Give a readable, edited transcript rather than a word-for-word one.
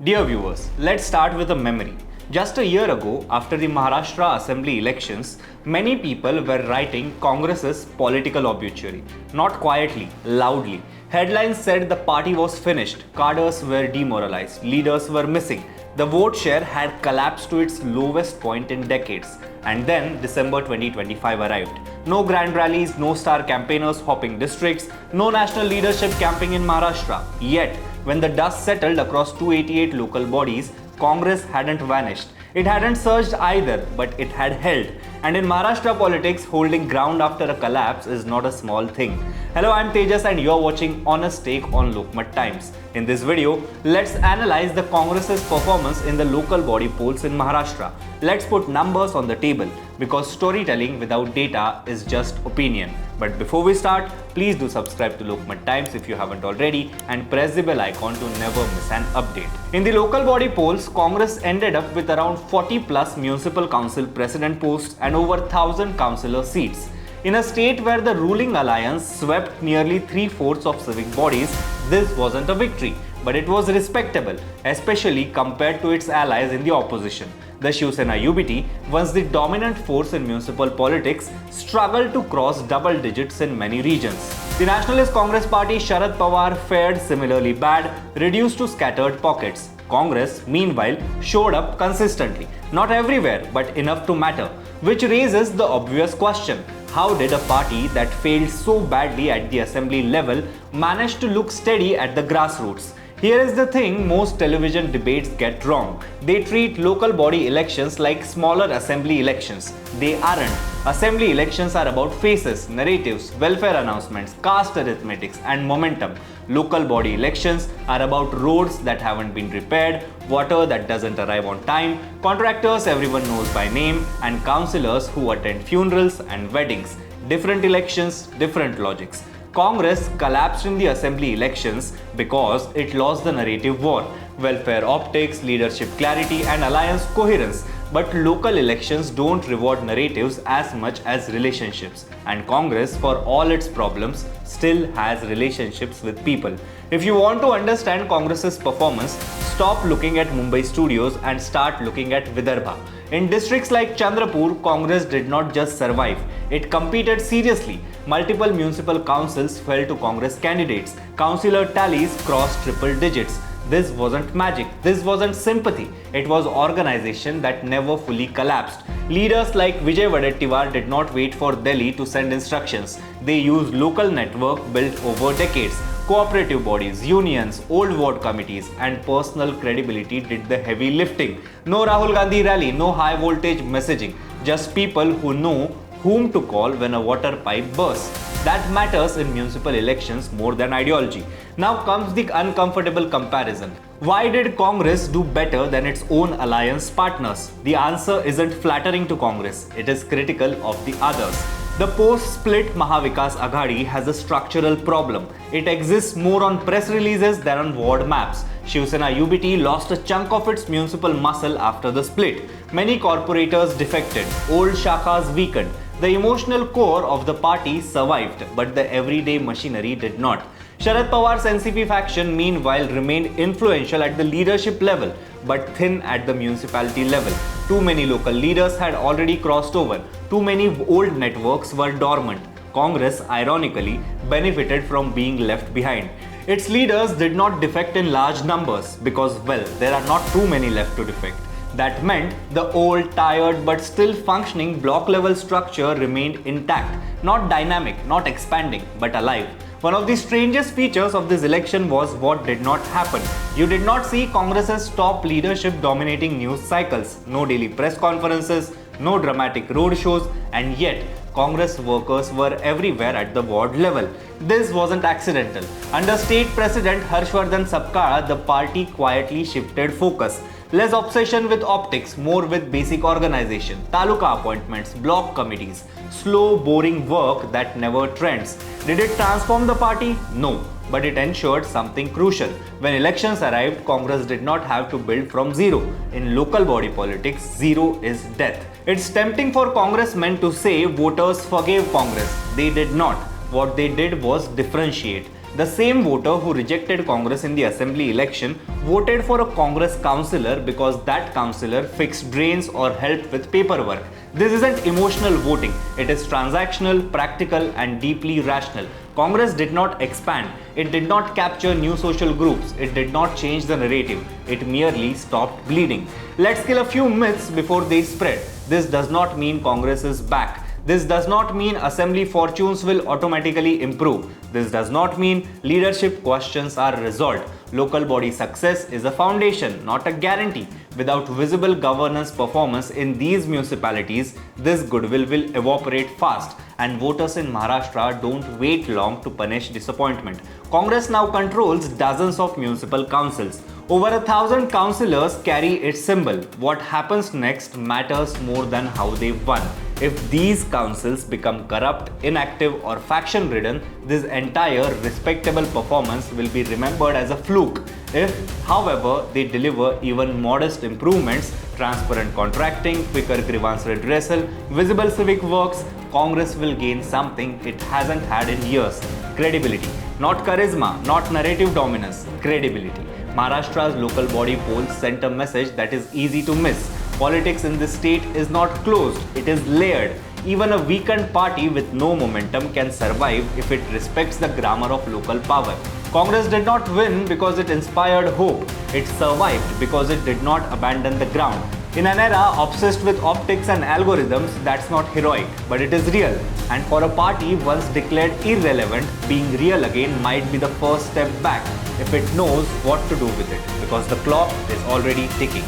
Dear viewers, let's start with a memory. Just a year ago, after the Maharashtra Assembly elections, many people were writing Congress's political obituary. Not quietly, loudly. Headlines said the party was finished, cadres were demoralized, leaders were missing. The vote share had collapsed to its lowest point in decades. And then December 2025 arrived. No grand rallies, no star campaigners hopping districts, no national leadership camping in Maharashtra. Yet, when the dust settled across 288 local bodies, Congress hadn't vanished. It hadn't surged either, but it had held. And in Maharashtra politics, holding ground after a collapse is not a small thing. Hello, I'm Tejas and you're watching Honest Take on Lokmat Times. In this video, let's analyze the Congress's performance in the local body polls in Maharashtra. Let's put numbers on the table because storytelling without data is just opinion. But before we start, please do subscribe to Lokmat Times if you haven't already and press the bell icon to never miss an update. In the local body polls, Congress ended up with around 40 plus municipal council president posts and over 1,000 councillor seats. In a state where the ruling alliance swept nearly 3/4 of civic bodies, this wasn't a victory, but it was respectable, especially compared to its allies in the opposition. The Shiv Sena UBT, once the dominant force in municipal politics, struggled to cross double digits in many regions. The Nationalist Congress Party Sharad Pawar fared similarly bad, reduced to scattered pockets. Congress, meanwhile, showed up consistently, not everywhere, but enough to matter, which raises the obvious question. How did a party that failed so badly at the assembly level manage to look steady at the grassroots? Here is the thing most television debates get wrong. They treat local body elections like smaller assembly elections. They aren't. Assembly elections are about faces, narratives, welfare announcements, caste arithmetics, and momentum. Local body elections are about roads that haven't been repaired, water that doesn't arrive on time, contractors everyone knows by name, and councillors who attend funerals and weddings. Different elections, different logics. Congress collapsed in the assembly elections because it lost the narrative war, welfare optics, leadership clarity, and alliance coherence. But local elections don't reward narratives as much as relationships. And Congress, for all its problems, still has relationships with people. If you want to understand Congress's performance, stop looking at Mumbai studios and start looking at Vidarbha. In districts like Chandrapur, Congress did not just survive, it competed seriously. Multiple municipal councils fell to Congress candidates. Councillor tallies crossed triple digits. This wasn't magic, this wasn't sympathy, it was organization that never fully collapsed. Leaders like Vijay Wadettiwar did not wait for Delhi to send instructions. They used local network built over decades. Cooperative bodies, unions, old ward committees, and personal credibility did the heavy lifting. No Rahul Gandhi rally, no high voltage messaging, just people who know whom to call when a water pipe bursts. That matters in municipal elections more than ideology. Now comes the uncomfortable comparison. Why did Congress do better than its own alliance partners? The answer isn't flattering to Congress, it is critical of the others. The post-split Mahavikas Aghadi has a structural problem. It exists more on press releases than on ward maps. Shiv Sena UBT lost a chunk of its municipal muscle after the split. Many corporators defected, old shakhas weakened. The emotional core of the party survived, but the everyday machinery did not. Sharad Pawar's NCP faction meanwhile remained influential at the leadership level, but thin at the municipality level. Too many local leaders had already crossed over. Too many old networks were dormant. Congress, ironically, benefited from being left behind. Its leaders did not defect in large numbers because, well, there are not too many left to defect. That meant the old, tired but still functioning block level structure remained intact, not dynamic, not expanding, but alive. One of the strangest features of this election was what did not happen. You did not see Congress's top leadership dominating news cycles, no daily press conferences, no dramatic road shows, and yet Congress workers were everywhere at the ward level. This wasn't accidental. Under State President Harshvardhan Sapkala, the party quietly shifted focus. Less obsession with optics, more with basic organization, taluka appointments, block committees, slow, boring work that never trends. Did it transform the party? No, but it ensured something crucial. When elections arrived, Congress did not have to build from zero. In local body politics, zero is death. It's tempting for congressmen to say voters forgave Congress. They did not. What they did was differentiate. The same voter who rejected Congress in the assembly election voted for a Congress councillor because that councillor fixed drains or helped with paperwork. This isn't emotional voting, it is transactional, practical, and deeply rational. Congress did not expand, it did not capture new social groups, it did not change the narrative, it merely stopped bleeding. Let's kill a few myths before they spread. This does not mean Congress is back. This does not mean assembly fortunes will automatically improve. This does not mean leadership questions are resolved. Local body success is a foundation, not a guarantee. Without visible governance performance in these municipalities, this goodwill will evaporate fast, and voters in Maharashtra don't wait long to punish disappointment. Congress now controls dozens of municipal councils. Over 1,000 councillors carry its symbol. What happens next matters more than how they won. If these councils become corrupt, inactive, or faction ridden, this entire respectable performance will be remembered as a fluke. If, however, they deliver even modest improvements, transparent contracting, quicker grievance redressal, visible civic works, Congress will gain something it hasn't had in years: credibility. Not charisma, not narrative dominance, credibility. Maharashtra's local body polls sent a message that is easy to miss. Politics in this state is not closed, it is layered. Even a weakened party with no momentum can survive if it respects the grammar of local power. Congress did not win because it inspired hope. It survived because it did not abandon the ground. In an era obsessed with optics and algorithms, that's not heroic, but it is real. And for a party once declared irrelevant, being real again might be the first step back if it knows what to do with it, because the clock is already ticking.